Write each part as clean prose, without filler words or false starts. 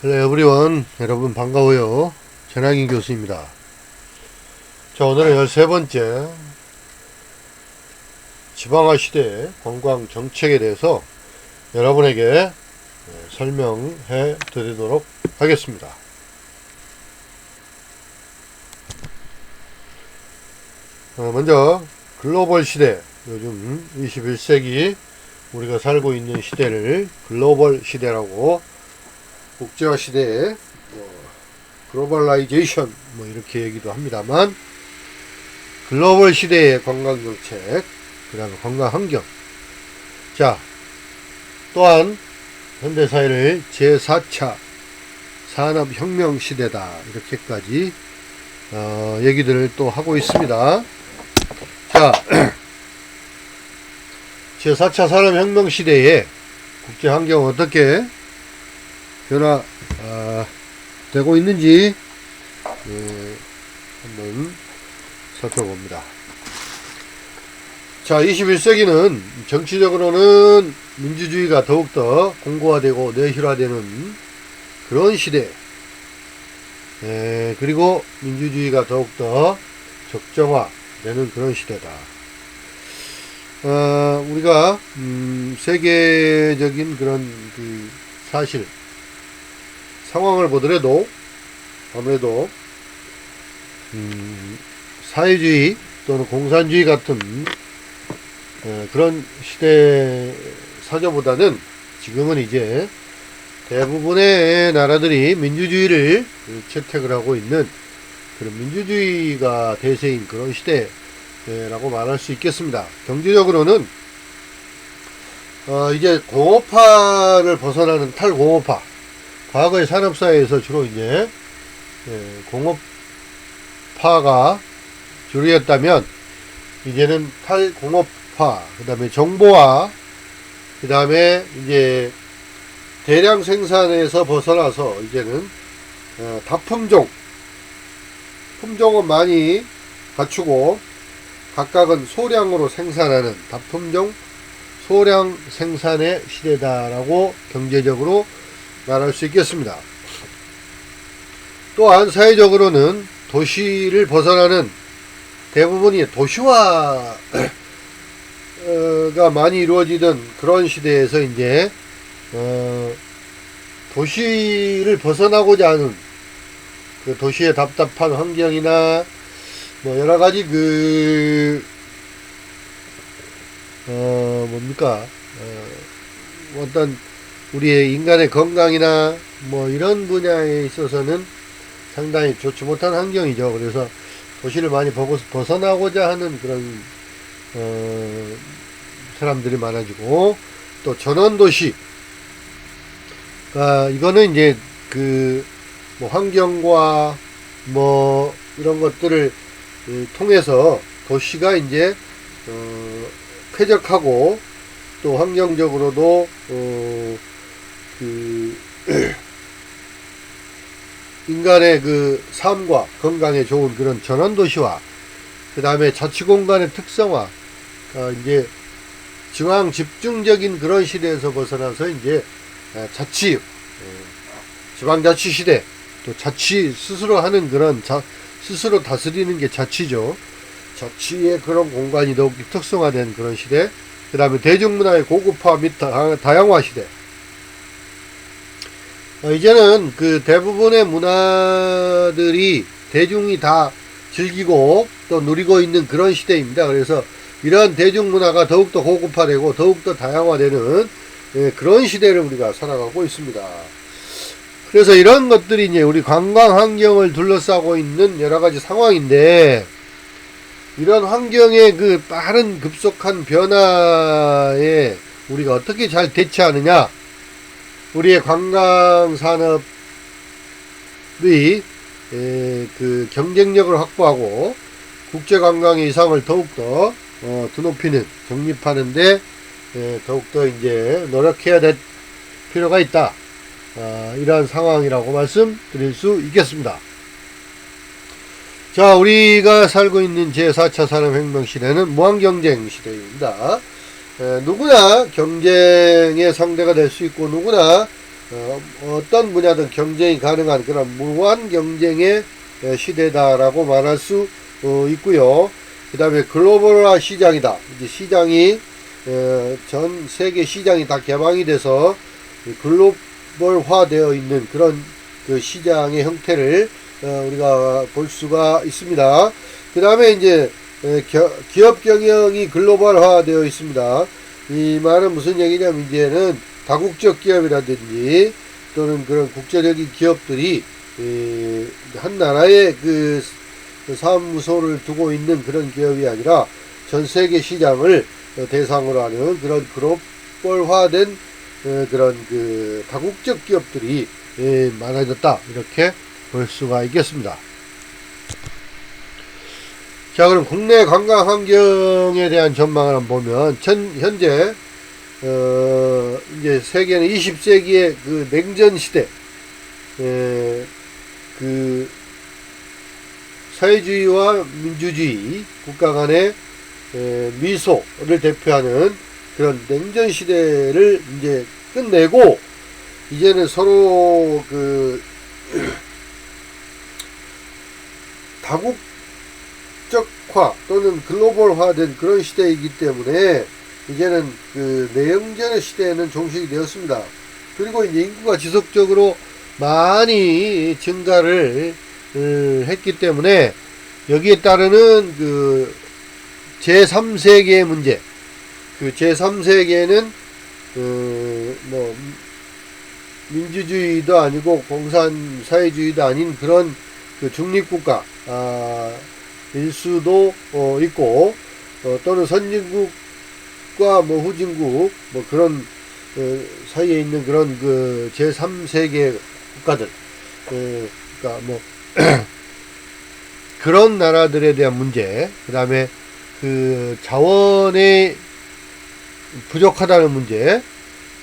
헬로 에브리원, 여러분 반가워요. 전학인 교수입니다. 자, 오늘은 13번째 지방화 시대 관광 정책에 대해서 여러분에게 설명해 드리도록 하겠습니다. 먼저 글로벌 시대, 요즘 21세기 우리가 살고 있는 시대를 글로벌 시대라고, 국제화 시대에 글로벌라이제이션 이렇게 얘기도 합니다만, 글로벌 시대의 관광정책, 그 다음에 관광환경. 자, 또한 현대사회를 제4차 산업혁명 시대다, 이렇게까지 얘기들을 또 하고 있습니다. 자, 제4차 산업혁명 시대에 국제환경은 어떻게 변화되고 있는지 한번 살펴봅니다. 자, 21세기는 정치적으로는 민주주의가 더욱더 공고화되고 내실화되는 그런 시대, 그리고 민주주의가 더욱더 적정화되는 그런 시대다. 우리가 세계적인 그런 그 사실 상황을 보더라도 아무래도 사회주의 또는 공산주의 같은 그런 시대 사조보다는 지금은 이제 대부분의 나라들이 민주주의를 채택을 하고 있는 그런 민주주의가 대세인 그런 시대라고 말할 수 있겠습니다. 경제적으로는 이제 공업화를 벗어나는 탈공업화, 과거의 산업사회에서 주로 이제 공업화가 주류였다면, 이제는 탈공업화, 그 다음에 정보화, 그 다음에 이제 대량 생산에서 벗어나서 이제는 다품종, 품종은 많이 갖추고 각각은 소량으로 생산하는 다품종 소량 생산의 시대다라고 경제적으로 말할 수 있겠습니다. 또한 사회적으로는 도시를 벗어나는 대부분이 도시화가 많이 이루어지던 그런 시대에서 이제 도시를 벗어나고자 하는 그 도시의 답답한 환경이나 여러 가지 어떤 우리의 인간의 건강이나 이런 분야에 있어서는 상당히 좋지 못한 환경이죠. 그래서 도시를 많이 벗어나고자 하는 그런 사람들이 많아지고, 또 전원도시, 이거는 이제 환경과 이런 것들을 통해서 도시가 이제 쾌적하고 또 환경적으로도 인간의 그 삶과 건강에 좋은 그런 전원도시화, 그 다음에 자치공간의 특성화, 이제 중앙 집중적인 그런 시대에서 벗어나서 이제 지방자치 시대, 또 자치 스스로 하는 그런 스스로 다스리는 게 자치죠. 자치의 그런 공간이 더욱 특성화된 그런 시대, 그 다음에 대중문화의 고급화 및 다양화 시대. 이제는 그 대부분의 문화들이 대중이 다 즐기고 또 누리고 있는 그런 시대입니다. 그래서 이러한 대중문화가 더욱더 고급화되고 더욱더 다양화되는 그런 시대를 우리가 살아가고 있습니다. 그래서 이런 것들이 이제 우리 관광 환경을 둘러싸고 있는 여러 가지 상황인데, 이런 환경의 그 빠른 급속한 변화에 우리가 어떻게 잘 대처하느냐, 우리의 관광 산업이 그 경쟁력을 확보하고 국제 관광의 이상을 더욱더 드높이는, 정립하는데 더욱더 이제 노력해야 될 필요가 있다. 이러한 상황이라고 말씀드릴 수 있겠습니다. 자, 우리가 살고 있는 제4차 산업혁명 시대는 무한경쟁 시대입니다. 누구나 경쟁의 상대가 될 수 있고, 누구나 어떤 분야든 경쟁이 가능한 그런 무한 경쟁의 시대다라고 말할 수 있고요. 그 다음에 글로벌화 시장이다. 이제 시장이 전 세계 시장이 다 개방이 돼서 글로벌화 되어 있는 그런 그 시장의 형태를 우리가 볼 수가 있습니다. 그 다음에 이제 기업 경영이 글로벌화 되어 있습니다. 이 말은 무슨 얘기냐면 이제는 다국적 기업이라든지 또는 그런 국제적인 기업들이 한 나라에 그 사무소를 두고 있는 그런 기업이 아니라 전 세계 시장을 대상으로 하는 그런 글로벌화된 그런 그 다국적 기업들이 많아졌다, 이렇게 볼 수가 있겠습니다. 자, 그럼 국내 관광 환경에 대한 전망을 한번 보면 현재 이제 세계는 20세기의 그 냉전 시대, 그 사회주의와 민주주의 국가 간의 미소를 대표하는 그런 냉전 시대를 이제 끝내고 이제는 서로 그 다국적화 또는 글로벌화된 그런 시대이기 때문에 이제는 그 내영전의 시대에는 종식이 되었습니다. 그리고 이제 인구가 지속적으로 많이 증가를 했기 때문에 여기에 따르는 그 제3세계의 문제, 그 제3세계는 뭐 민주주의도 아니고 공산사회주의도 아닌 그런 그 중립국가 일 수도 있고 또는 선진국과 뭐 후진국 뭐 그런 사이에 있는 그런 그 제3세계 국가들, 그러니까 뭐 그런 나라들에 대한 문제, 그 다음에 그 자원의 부족하다는 문제,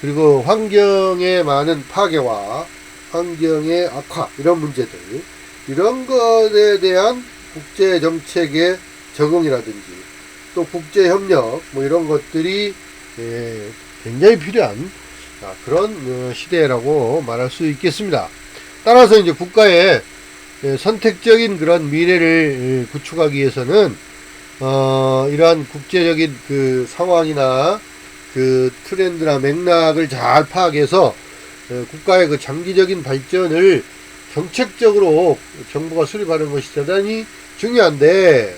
그리고 환경의 많은 파괴와 환경의 악화, 이런 문제들, 이런 것에 대한 국제 정책의 적응이라든지 또 국제 협력 뭐 이런 것들이 굉장히 필요한 그런 시대라고 말할 수 있겠습니다. 따라서 이제 국가의 선택적인 그런 미래를 구축하기 위해서는 이러한 국제적인 그 상황이나 그 트렌드나 맥락을 잘 파악해서 국가의 그 장기적인 발전을 정책적으로 정부가 수립하는 것이 대단히 중요한데,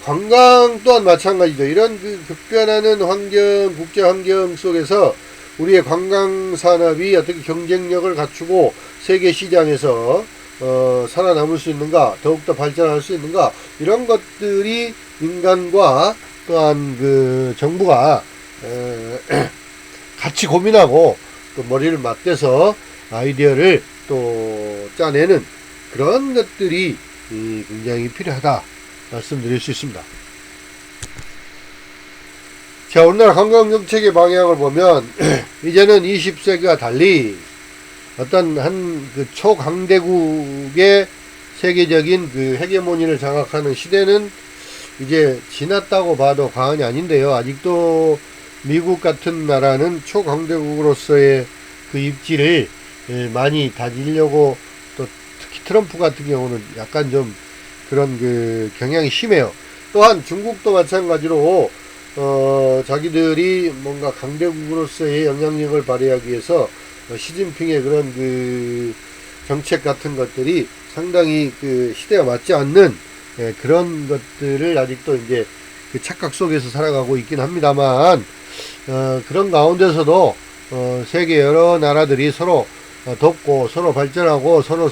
관광 또한 마찬가지죠. 이런 그 급변하는 환경, 국제 환경 속에서 우리의 관광 산업이 어떻게 경쟁력을 갖추고 세계 시장에서 살아남을 수 있는가, 더욱더 발전할 수 있는가, 이런 것들이 민간과 또한 그 정부가 같이 고민하고 또 머리를 맞대서 아이디어를 또 짜내는 그런 것들이 굉장히 필요하다 말씀드릴 수 있습니다. 자, 우리나라 관광정책의 방향을 보면 이제는 20세기와 달리 어떤 한 그 초강대국의 세계적인 그 헤게모니를 장악하는 시대는 이제 지났다고 봐도 과언이 아닌데요. 아직도 미국 같은 나라는 초강대국으로서의 그 입지를 많이 다지려고, 또 특히 트럼프 같은 경우는 약간 좀 그런 그 경향이 심해요. 또한 중국도 마찬가지로 자기들이 뭔가 강대국으로서의 영향력을 발휘하기 위해서 시진핑의 그런 그 정책 같은 것들이 상당히 그 시대가 맞지 않는 그런 것들을 아직도 이제 그 착각 속에서 살아가고 있긴 합니다만, 그런 가운데서도 세계 여러 나라들이 서로 돕고 서로 발전하고 서로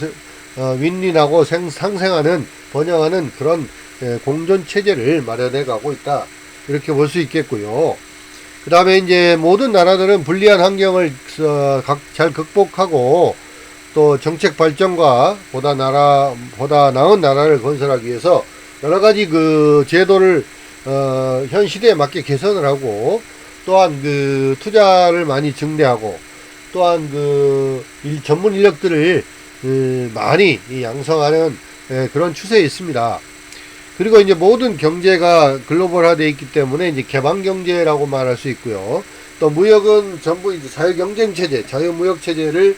윈윈하고 상생하는, 번영하는 그런 공존 체제를 마련해 가고 있다, 이렇게 볼 수 있겠고요. 그 다음에 이제 모든 나라들은 불리한 환경을 잘 극복하고 또 정책 발전과 보다 나은 나라를 건설하기 위해서 여러 가지 그 제도를 현 시대에 맞게 개선을 하고, 또한 그 투자를 많이 증대하고, 또한 그 전문 인력들을 많이 양성하는 그런 추세에 있습니다. 그리고 이제 모든 경제가 글로벌화되어 있기 때문에 이제 개방 경제라고 말할 수 있고요. 또 무역은 전부 이제 자유경쟁체제, 자유무역체제를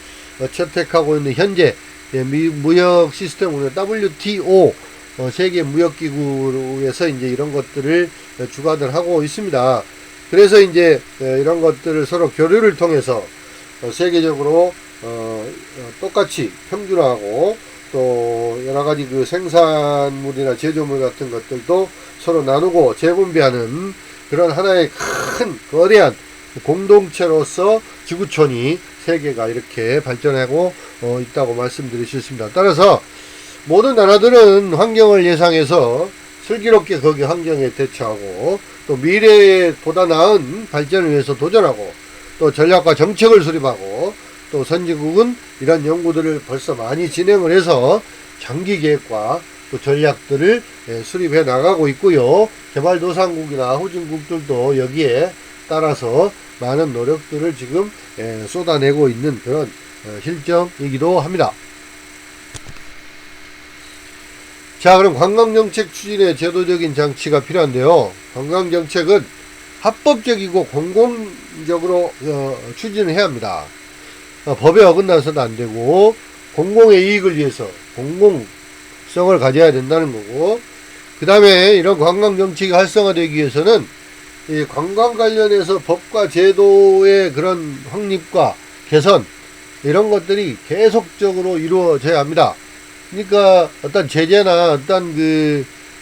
채택하고 있는 현재 무역 시스템으로 WTO 세계무역기구에서 이제 이런 것들을 주관을 하고 있습니다. 그래서 이제 이런 것들을 서로 교류를 통해서 세계적으로 똑같이 평준화하고 또 여러가지 그 생산물이나 제조물 같은 것들도 서로 나누고 재분배하는 그런 하나의 큰 거대한 공동체로서 지구촌이 세계가 이렇게 발전하고 있다고 말씀드릴 수 있습니다. 따라서 모든 나라들은 환경을 예상해서 슬기롭게 거기 환경에 대처하고 또 미래에 보다 나은 발전을 위해서 도전하고 또 전략과 정책을 수립하고 또 선진국은 이런 연구들을 벌써 많이 진행을 해서 장기 계획과 또 전략들을 수립해 나가고 있고요. 개발도상국이나 후진국들도 여기에 따라서 많은 노력들을 지금 쏟아내고 있는 그런 실정이기도 합니다. 자, 그럼 관광정책 추진에 제도적인 장치가 필요한데요. 관광정책은 합법적이고 공공적으로 추진을 해야 합니다. 법에 어긋나서도 안 되고 공공의 이익을 위해서 공공성을 가져야 된다는 거고, 그 다음에 이런 관광정책이 활성화되기 위해서는 이 관광 관련해서 법과 제도의 그런 확립과 개선 이런 것들이 계속적으로 이루어져야 합니다. 그러니까 어떤 제재나 어떤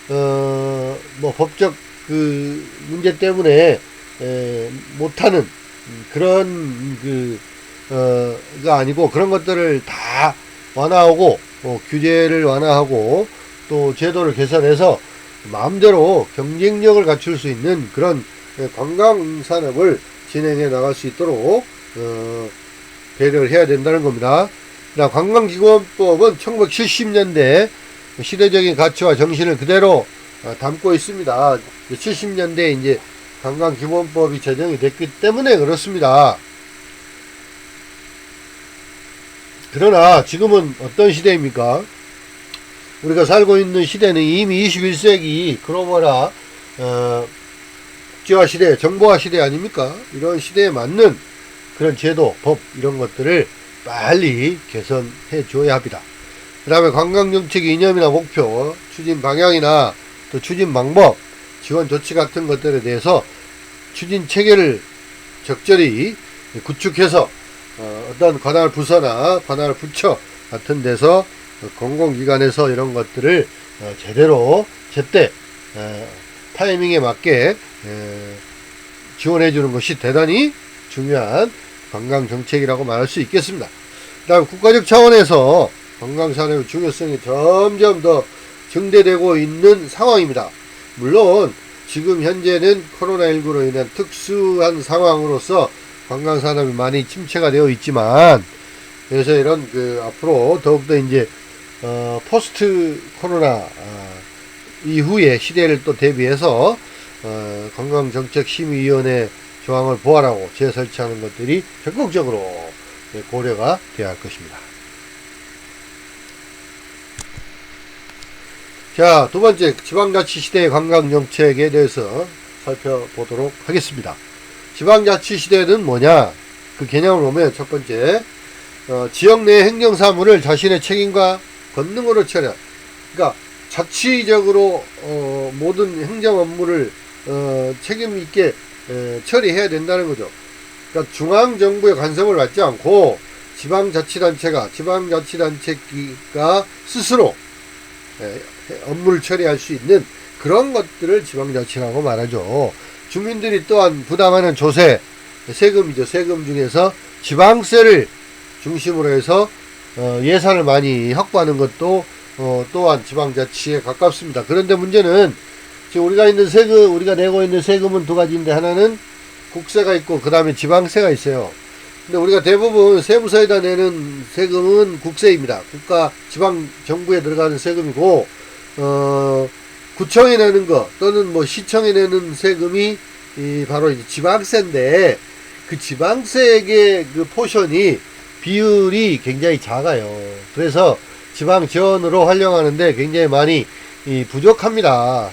뭐 법적 그 문제 때문에 못하는 그런 가 아니고 그런 것들을 다 완화하고 규제를 완화하고 또 제도를 개선해서 마음대로 경쟁력을 갖출 수 있는 그런 관광산업을 진행해 나갈 수 있도록 배려를 해야 된다는 겁니다. 관광기본법은 1970년대 시대적인 가치와 정신을 그대로 담고 있습니다. 70년대에 이제 관광기본법이 제정이 됐기 때문에 그렇습니다. 그러나 지금은 어떤 시대입니까? 우리가 살고 있는 시대는 이미 21세기 글로벌화 국제화 시대, 정보화 시대 아닙니까? 이런 시대에 맞는 그런 제도, 법 이런 것들을 빨리 개선해 줘야 합니다. 그 다음에 관광정책 이념이나 목표, 추진 방향이나 또 추진 방법, 지원 조치 같은 것들에 대해서 추진 체계를 적절히 구축해서 어떤 관할 부서나 관할 부처 같은 데서 공공기관에서 이런 것들을 제대로 제때 타이밍에 맞게 지원해 주는 것이 대단히 중요한 관광정책이라고 말할 수 있겠습니다. 그 다음 국가적 차원에서 관광산업의 중요성이 점점 더 증대되고 있는 상황입니다. 물론 지금 현재는 코로나19로 인한 특수한 상황으로서 관광산업이 많이 침체가 되어 있지만, 그래서 이런 앞으로 더욱더 이제 포스트 코로나 이후의 시대를 또 대비해서 관광정책심의위원회 조항을 보완하고 재설치하는 것들이 적극적으로 고려가 되어야 할 것입니다. 자, 두 번째, 지방자치시대의 관광정책에 대해서 살펴보도록 하겠습니다. 지방자치시대는 뭐냐? 그 개념을 보면 첫 번째, 지역 내 행정사무를 자신의 책임과 권능으로 처리한, 그러니까 자치적으로 모든 행정 업무를 책임 있게 처리해야 된다는 거죠. 그러니까 중앙정부의 간섭을 받지 않고 지방자치단체가 스스로 업무를 처리할 수 있는 그런 것들을 지방자치라고 말하죠. 주민들이 또한 부담하는 조세, 세금이죠. 세금 중에서 지방세를 중심으로 해서 예산을 많이 확보하는 것도 또한 지방자치에 가깝습니다. 그런데 문제는 지금 우리가 내고 있는 세금은 두 가지인데, 하나는 국세가 있고 그 다음에 지방세가 있어요. 근데 우리가 대부분 세무서에다 내는 세금은 국세입니다. 지방 정부에 들어가는 세금이고, 구청에 내는 거 또는 뭐 시청에 내는 세금이 바로 이제 지방세인데, 그 지방세의 그 포션이 비율이 굉장히 작아요. 그래서 지방 지원으로 활용하는데 굉장히 많이 부족합니다.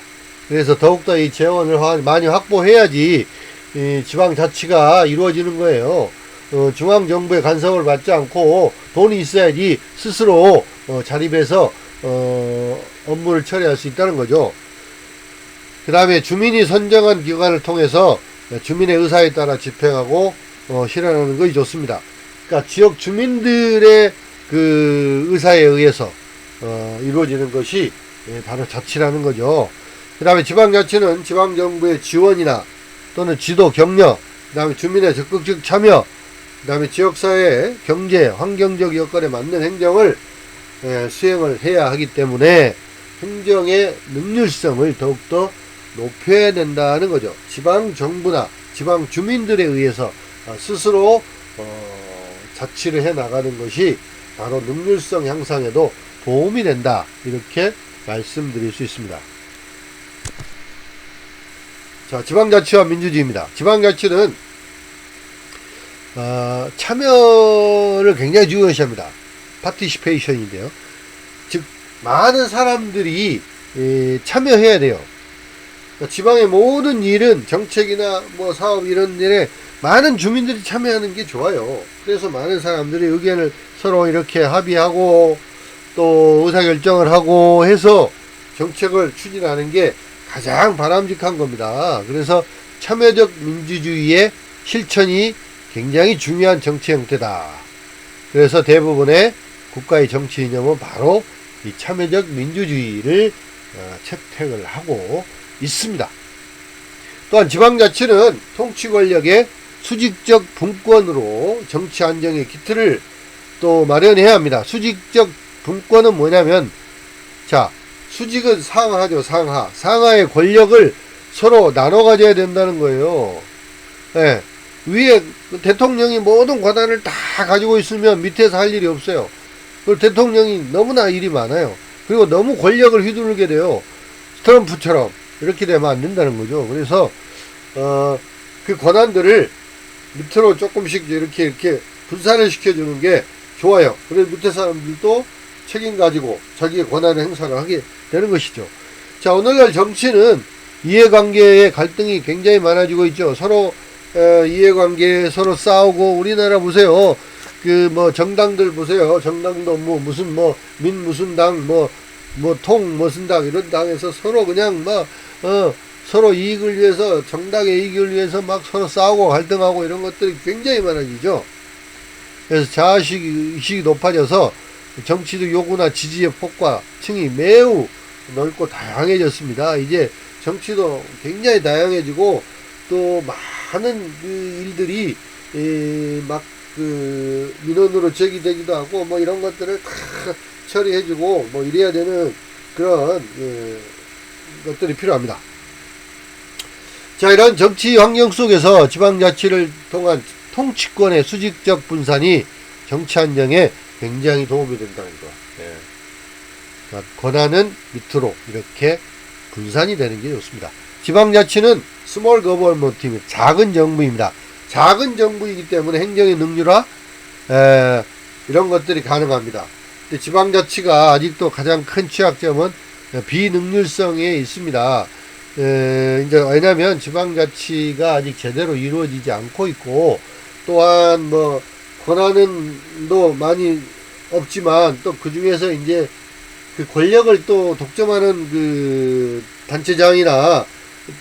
그래서 더욱더 이 재원을 많이 확보해야지 이 지방자치가 이루어지는 거예요. 중앙정부의 간섭을 받지 않고 돈이 있어야지 스스로 자립해서 업무를 처리할 수 있다는 거죠. 그 다음에 주민이 선정한 기관을 통해서 주민의 의사에 따라 집행하고 실현하는 것이 좋습니다. 그러니까 지역 주민들의 그 의사에 의해서 이루어지는 것이 바로 자치라는 거죠. 그 다음에 지방자치는 지방정부의 지원이나 또는 지도, 격려, 그 다음에 주민의 적극적 참여, 그 다음에 지역사회의 경제, 환경적 여건에 맞는 행정을 수행을 해야 하기 때문에 행정의 능률성을 더욱더 높여야 된다는 거죠. 지방정부나 지방주민들에 의해서 스스로 자치를 해 나가는 것이 바로 능률성 향상에도 도움이 된다, 이렇게 말씀드릴 수 있습니다. 자, 지방자치와 민주주의입니다. 지방자치는 참여를 굉장히 중요시합니다. 파티시페이션인데요. 즉 많은 사람들이 참여해야 돼요. 그러니까 지방의 모든 일은 정책이나 뭐 사업 이런 일에 많은 주민들이 참여하는 게 좋아요. 그래서 많은 사람들이 의견을 서로 이렇게 합의하고 또 의사결정을 하고 해서 정책을 추진하는 게 가장 바람직한 겁니다. 그래서 참여적 민주주의의 실천이 굉장히 중요한 정치 형태다. 그래서 대부분의 국가의 정치 이념은 바로 이 참여적 민주주의를 채택을 하고 있습니다. 또한 지방자치는 통치 권력의 수직적 분권으로 정치 안정의 기틀을 또 마련해야 합니다. 수직적 분권은 뭐냐면, 자, 수직은 상하죠. 상하의 권력을 서로 나눠 가져야 된다는 거예요. 예. 위에 대통령이 모든 권한을 다 가지고 있으면 밑에서 할 일이 없어요. 그리고 대통령이 너무나 일이 많아요. 그리고 너무 권력을 휘두르게 돼요. 트럼프처럼. 이렇게 되면 안 된다는 거죠. 그래서 그 권한들을 밑으로 조금씩 이렇게 분산을 시켜주는 게 좋아요. 그래서 밑에 사람들도 책임 가지고 자기의 권한의 행사를 하게 되는 것이죠. 자, 오늘날 정치는 이해관계의 갈등이 굉장히 많아지고 있죠. 서로 이해관계 서로 싸우고, 우리나라 보세요. 그 뭐 정당들 보세요. 정당도 뭐 무슨 뭐 민 무슨 당 뭐 통 무슨 당 이런 당에서 서로 그냥 막 서로 이익을 위해서, 정당의 이익을 위해서 막 서로 싸우고 갈등하고 이런 것들이 굉장히 많아지죠. 그래서 자아의식이 높아져서 정치적 요구나 지지의 폭과 층이 매우 넓고 다양해졌습니다. 이제 정치도 굉장히 다양해지고 또 많은 그 일들이 막 그 민원으로 제기되기도 하고 뭐 이런 것들을 다 처리해주고 뭐 이래야 되는 그런 것들이 필요합니다. 자, 이런 정치 환경 속에서 지방자치를 통한 통치권의 수직적 분산이 정치 안정에 굉장히 도움이 된다는 거. 예. 그러니까 권한은 밑으로 이렇게 분산이 되는 게 좋습니다. 지방자치는 스몰 거버먼트입니다. 작은 정부입니다. 작은 정부이기 때문에 행정의 능률화 이런 것들이 가능합니다. 근데 지방자치가 아직도 가장 큰 취약점은 비능률성에 있습니다. 이제 왜냐하면 지방자치가 아직 제대로 이루어지지 않고 있고, 또한 뭐 권한은도 많이 없지만 또 그 중에서 이제 그 권력을 또 독점하는 그 단체장이나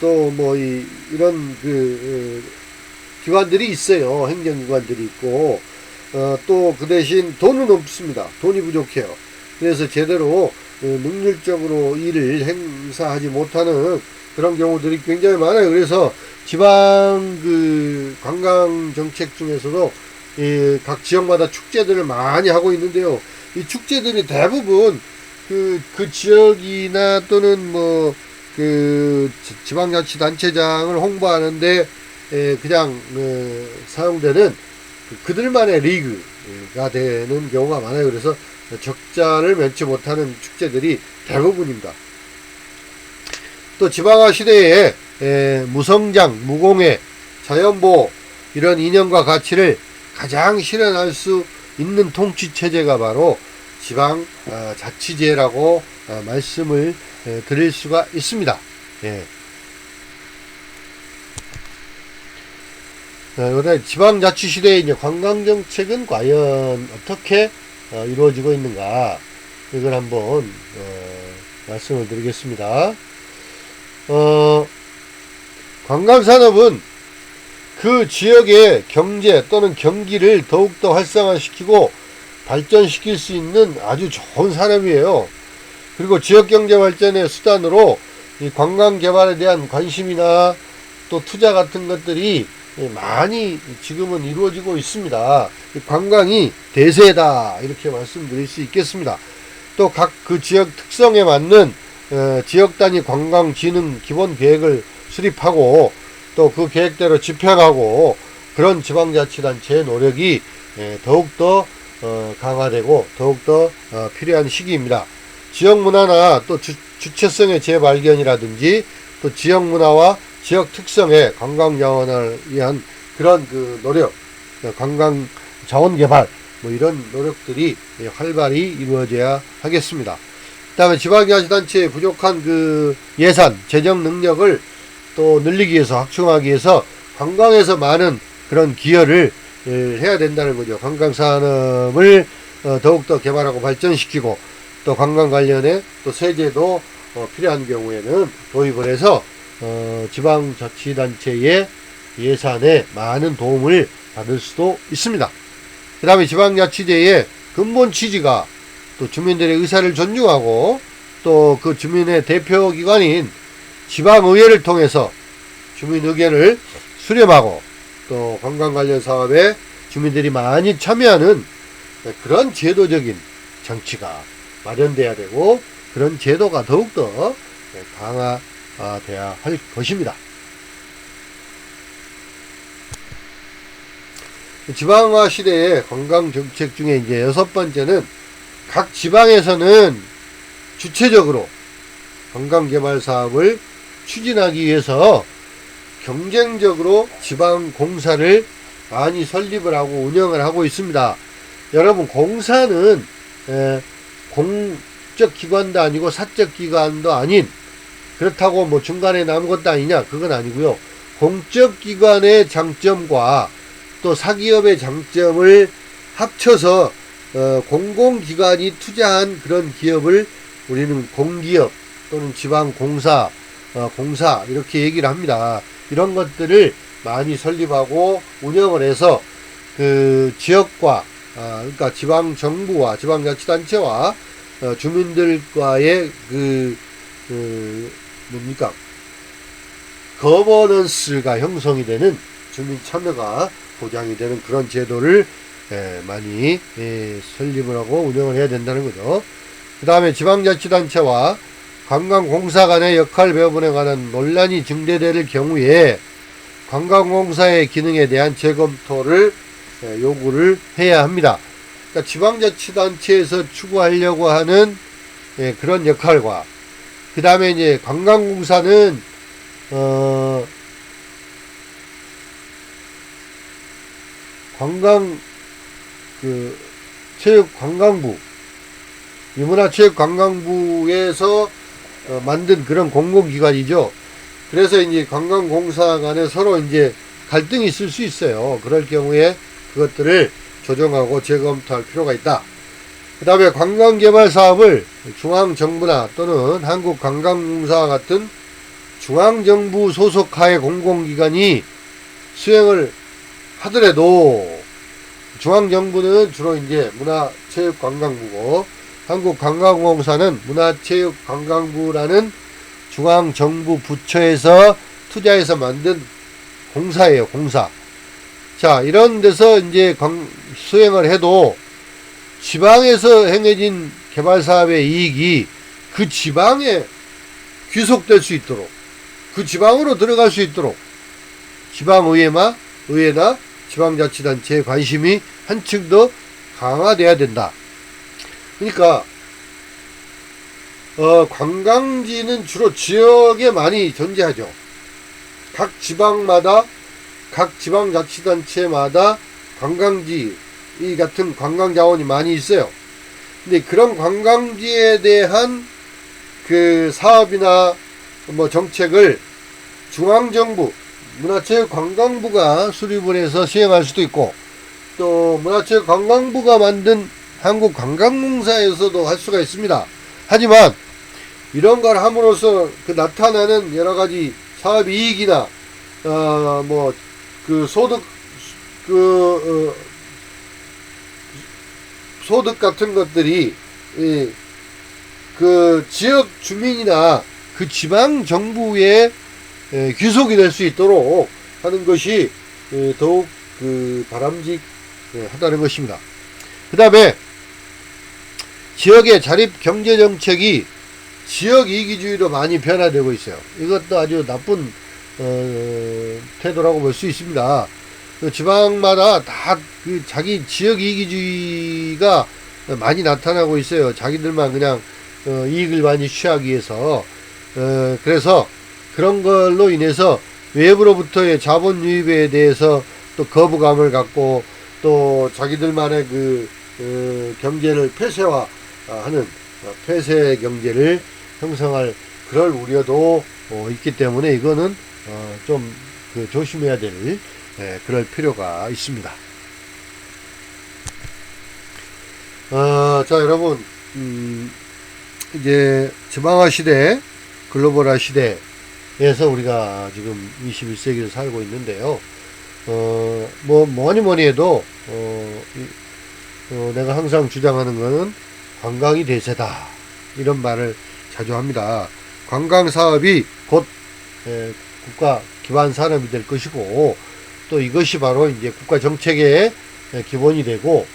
또 뭐 이런 그 기관들이 있어요. 행정기관들이 있고, 또 그 대신 돈은 없습니다. 돈이 부족해요. 그래서 제대로 능률적으로 일을 행사하지 못하는 그런 경우들이 굉장히 많아요. 그래서 지방 그 관광 정책 중에서도 각 지역마다 축제들을 많이 하고 있는데요. 이 축제들이 대부분 그 지역이나 또는 뭐 그 지방자치단체장을 홍보하는데 그냥 사용되는 그들만의 리그가 되는 경우가 많아요. 그래서 적자를 면치 못하는 축제들이 대부분입니다. 또 지방화 시대에 무성장, 무공해, 자연보호 이런 이념과 가치를 가장 실현할 수 있는 통치체제가 바로 지방자치제라고 말씀을 드릴 수가 있습니다. 예. 그다음에 지방자치시대의 이제 관광정책은 과연 어떻게 이루어지고 있는가, 이걸 한번 말씀을 드리겠습니다. 관광산업은 그 지역의 경제 또는 경기를 더욱더 활성화시키고 발전시킬 수 있는 아주 좋은 산업이에요. 그리고 지역경제 발전의 수단으로 이 관광개발에 대한 관심이나 또 투자 같은 것들이 많이 지금은 이루어지고 있습니다. 관광이 대세다, 이렇게 말씀드릴 수 있겠습니다. 또 각 그 지역 특성에 맞는 지역 단위 관광 진흥 기본 계획을 수립하고 또 그 계획대로 집행하고, 그런 지방자치단체의 노력이 더욱더 강화되고 더욱더 필요한 시기입니다. 지역문화나 또 주체성의 재발견이라든지 또 지역문화와 지역 특성의 관광자원을 위한 그런 그 노력, 관광 자원개발, 뭐 이런 노력들이 활발히 이루어져야 하겠습니다. 그 다음에 지방자치단체의 부족한 그 예산, 재정 능력을 또 늘리기 위해서, 확충하기 위해서 관광에서 많은 그런 기여를 해야 된다는 거죠. 관광산업을 더욱더 개발하고 발전시키고, 또 관광 관련해 또 세제도 필요한 경우에는 도입을 해서 지방자치단체의 예산에 많은 도움을 받을 수도 있습니다. 그 다음에 지방자치제의 근본 취지가 또 주민들의 의사를 존중하고, 또 그 주민의 대표기관인 지방의회를 통해서 주민 의견을 수렴하고, 또 관광 관련 사업에 주민들이 많이 참여하는 그런 제도적인 정치가 마련돼야 되고, 그런 제도가 더욱더 강화돼야 할 것입니다. 지방화 시대의 관광정책 중에 이제 6번째는, 각 지방에서는 주체적으로 관광개발 사업을 추진하기 위해서 경쟁적으로 지방공사를 많이 설립을 하고 운영을 하고 있습니다. 여러분, 공사는 공적 기관도 아니고 사적 기관도 아닌, 그렇다고 뭐 중간에 남은 것도 아니냐, 그건 아니고요. 공적 기관의 장점과 또 사기업의 장점을 합쳐서 공공기관이 투자한 그런 기업을 우리는 공기업 또는 지방공사, 공사, 이렇게 얘기를 합니다. 이런 것들을 많이 설립하고 운영을 해서 그 지역과, 그러니까 지방정부와 지방자치단체와 주민들과의 뭡니까? 거버넌스가 형성이 되는, 주민 참여가 보장이 되는 그런 제도를 많이 설립을 하고 운영을 해야 된다는 거죠. 그 다음에 지방자치단체와 관광공사 간의 역할 배분에 관한 논란이 증대될 경우에 관광공사의 기능에 대한 재검토를 요구를 해야 합니다. 그러니까 지방자치단체에서 추구하려고 하는 그런 역할과, 그 다음에 이제 관광공사는 체육관광부, 문화체육관광부에서 만든 그런 공공기관이죠. 그래서 이제 관광공사 간에 서로 이제 갈등이 있을 수 있어요. 그럴 경우에 그것들을 조정하고 재검토할 필요가 있다. 그 다음에 관광개발 사업을 중앙정부나 또는 한국관광공사와 같은 중앙정부 소속하의 공공기관이 수행을 하더라도, 중앙정부는 주로 이제 문화체육관광부고, 한국관광공사는 문화체육관광부라는 중앙정부 부처에서 투자해서 만든 공사예요, 공사. 자, 이런 데서 이제 수행을 해도 지방에서 행해진 개발사업의 이익이 그 지방에 귀속될 수 있도록, 그 지방으로 들어갈 수 있도록 지방의회나 지방자치단체의 관심이 한층 더 강화돼야 된다. 그러니까 관광지는 주로 지역에 많이 존재하죠. 각 지방마다, 각 지방자치단체마다 관광지 같은 관광자원이 많이 있어요. 근데 그런 관광지에 대한 그 사업이나 뭐 정책을 중앙정부, 문화체육관광부가 수립을 해서 시행할 수도 있고, 또 문화체육관광부가 만든 한국관광공사에서도 할 수가 있습니다. 하지만 이런 걸 함으로써 그 나타나는 여러 가지 사업 이익이나 뭐 그 소득 소득 같은 것들이 그 지역 주민이나 그 지방 정부의 귀속이 될 수 있도록 하는 것이 더욱 그 바람직하다는 것입니다. 그 다음에 지역의 자립 경제 정책이 지역 이기주의로 많이 변화되고 있어요. 이것도 아주 나쁜 태도라고 볼 수 있습니다. 그 지방마다 다 그 자기 지역 이기주의가 많이 나타나고 있어요. 자기들만 그냥 이익을 많이 취하기 위해서. 그래서 그런 걸로 인해서 외부로부터의 자본 유입에 대해서 또 거부감을 갖고, 또 자기들만의 그 경제를 폐쇄화하는 폐쇄 경제를 형성할 그럴 우려도 있기 때문에 이거는 좀 조심해야 될 그럴 필요가 있습니다. 자, 여러분, 이제 지방화 시대, 글로벌화 시대에서 우리가 지금 21세기를 살고 있는데요. 뭐 뭐니 해도 내가 항상 주장하는 거는 관광이 대세다, 이런 말을 자주 합니다. 관광 사업이 곧 국가 기반 산업이 될 것이고, 또 이것이 바로 이제 국가 정책의 기본이 되고,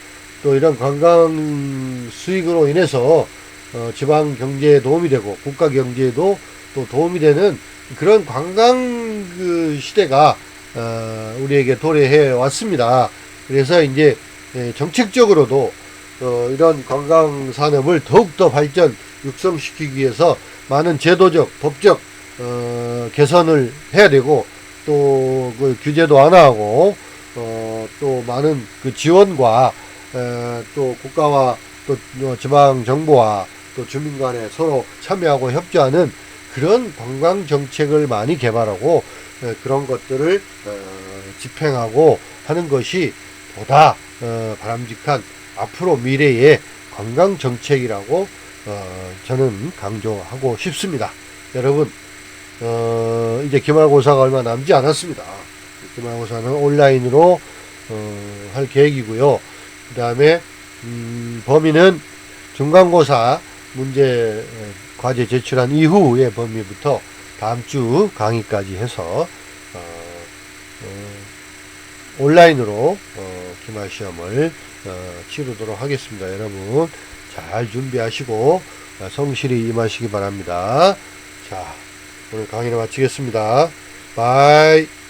또 이런 관광 수익으로 인해서 지방 경제에 도움이 되고 국가 경제에도 또 도움이 되는 그런 관광 그 시대가 우리에게 도래해 왔습니다. 그래서 이제 정책적으로도 이런 관광 산업을 더욱더 발전 육성시키기 위해서 많은 제도적, 법적 개선을 해야 되고, 또 그 규제도 완화하고, 또 많은 그 지원과 또 국가와 또 지방 정부와 또 주민 간에 서로 참여하고 협조하는 그런 관광 정책을 많이 개발하고, 그런 것들을 집행하고 하는 것이 보다 바람직한 앞으로 미래의 관광 정책이라고 저는 강조하고 싶습니다. 여러분, 이제 기말고사가 얼마 남지 않았습니다. 기말고사는 온라인으로 할 계획이고요. 그 다음에 범위는 중간고사 문제 과제 제출한 이후의 범위부터 다음 주 강의까지 해서 온라인으로 기말시험을 치르도록 하겠습니다. 여러분 잘 준비하시고 성실히 임하시기 바랍니다. 자, 오늘 강의를 마치겠습니다. 바이.